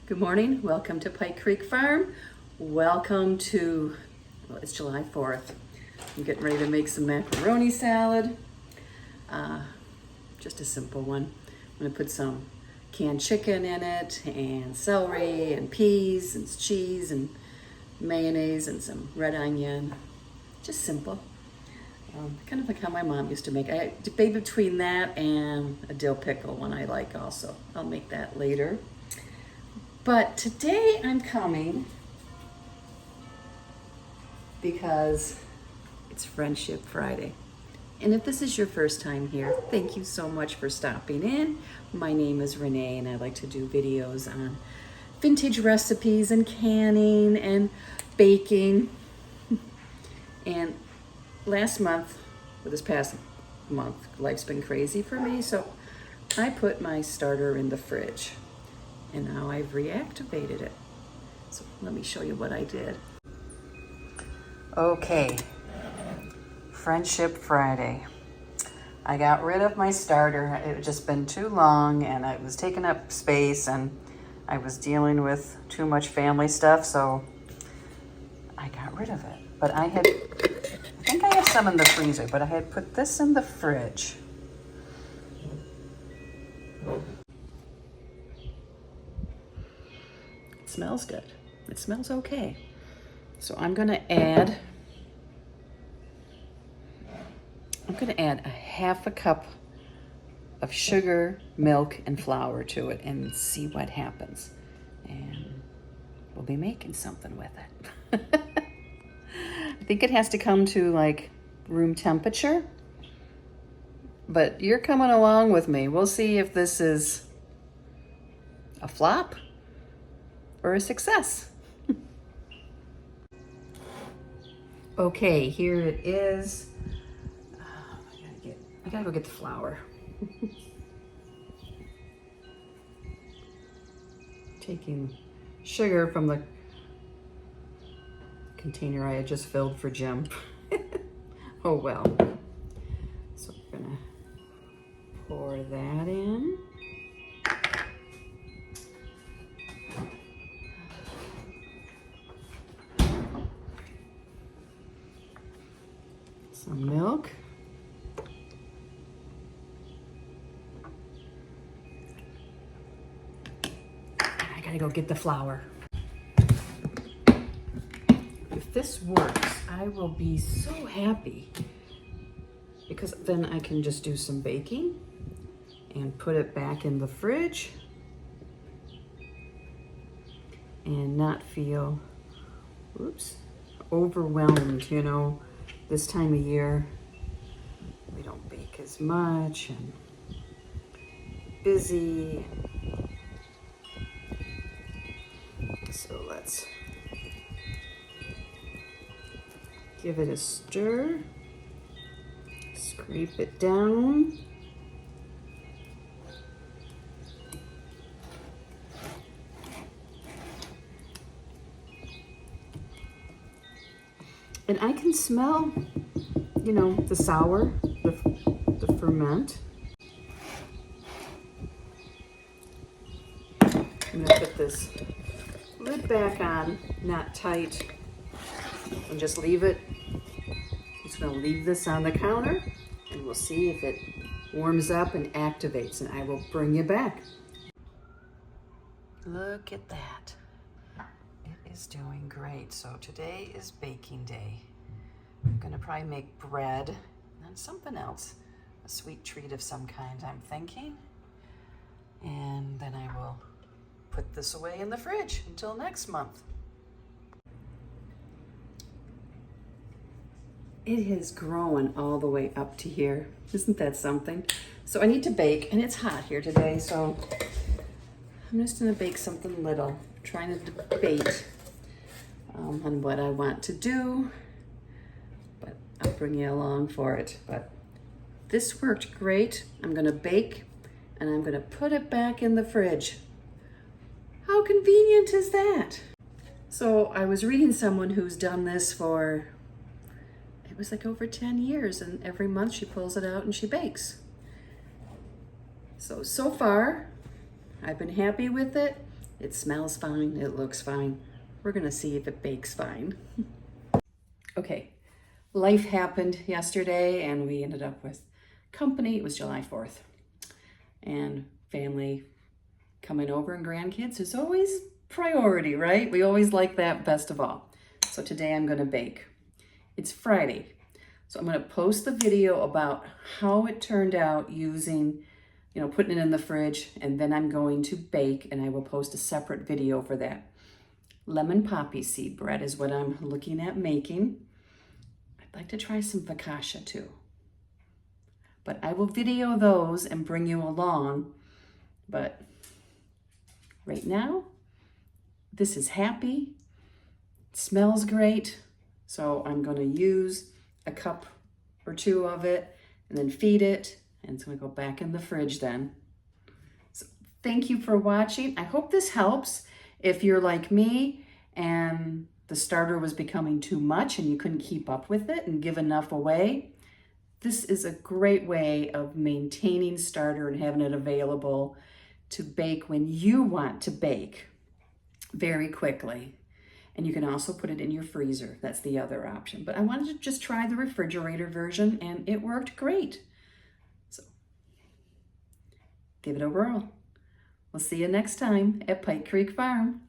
Good morning. Welcome to Pike Creek Farm. Welcome to, well, it's July 4th. I'm getting ready to make some macaroni salad. Just a simple one. I'm going to put some canned chicken in it, and celery, and peas, and cheese, and mayonnaise, and some red onion. Just simple. Kind of like how my mom used to make. I debate between that and a dill pickle, one I like also. I'll make that later. But today I'm coming because it's Friendship Friday. And if this is your first time here, thank you so much for stopping in. My name is Renee and I like to do videos on vintage recipes and canning and baking. And last month, or this past month, life's been crazy for me, so I put my starter in the fridge. And now I've reactivated it. So let me show you what I did. Okay, Friendship Friday. I got rid of my starter. It had just been too long and it was taking up space and I was dealing with too much family stuff, so I got rid of it. But I think I have some in the freezer, but I had put this in the fridge. It smells good. It smells okay. So I'm gonna add a half a cup of sugar, milk, and flour to it and see what happens. And we'll be making something with it. I think it has to come to like room temperature, but you're coming along with me. We'll see if this is a flop or a success. Okay, here it is. I gotta go get the flour. Taking sugar from the container I had just filled for Jim. Oh well. So we're gonna pour that in. Some milk. I gotta go get the flour. If this works, I will be so happy because then I can just do some baking and put it back in the fridge and not feel, overwhelmed, you know. This time of year, we don't bake as much and busy. So let's give it a stir, scrape it down. And I can smell, you know, the sour, the ferment. I'm gonna put this lid back on, not tight, and just leave it. I'm just gonna leave this on the counter and we'll see if it warms up and activates, and I will bring you back. Look at that. It is doing great. So today is baking day. I'm gonna probably make bread and something else, a sweet treat of some kind, I'm thinking. And then I will put this away in the fridge until next month. It has grown all the way up to here. Isn't that something? So I need to bake, and it's hot here today, so I'm just gonna bake something little. I'm trying to debate on what I want to do, but I'll bring you along for it. But this worked great. I'm gonna bake, and I'm gonna put it back in the fridge. How convenient is that? So I was reading someone who's done this for, it was like over 10 years, and every month she pulls it out and she bakes. So far, I've been happy with it, It smells fine, it looks fine. We're gonna see if it bakes fine. Okay, life happened yesterday and we ended up with company. It was July 4th. And family coming over and grandkids is always priority, right? We always like that best of all. So today I'm gonna bake. It's Friday. So I'm gonna post the video about how it turned out using, putting it in the fridge, and then I'm going to bake, and I will post a separate video for that. Lemon poppy seed bread is what I'm looking at making. I'd like to try some focaccia too. But I will video those and bring you along. But right now, this is happy, it smells great. So I'm gonna use a cup or two of it and then feed it. And it's gonna go back in the fridge then. So thank you for watching. I hope this helps. If you're like me and the starter was becoming too much and you couldn't keep up with it and give enough away, this is a great way of maintaining starter and having it available to bake when you want to bake very quickly. And you can also put it in your freezer. That's the other option. But I wanted to just try the refrigerator version and it worked great. So give it a whirl. We'll see you next time at Pike Creek Farm.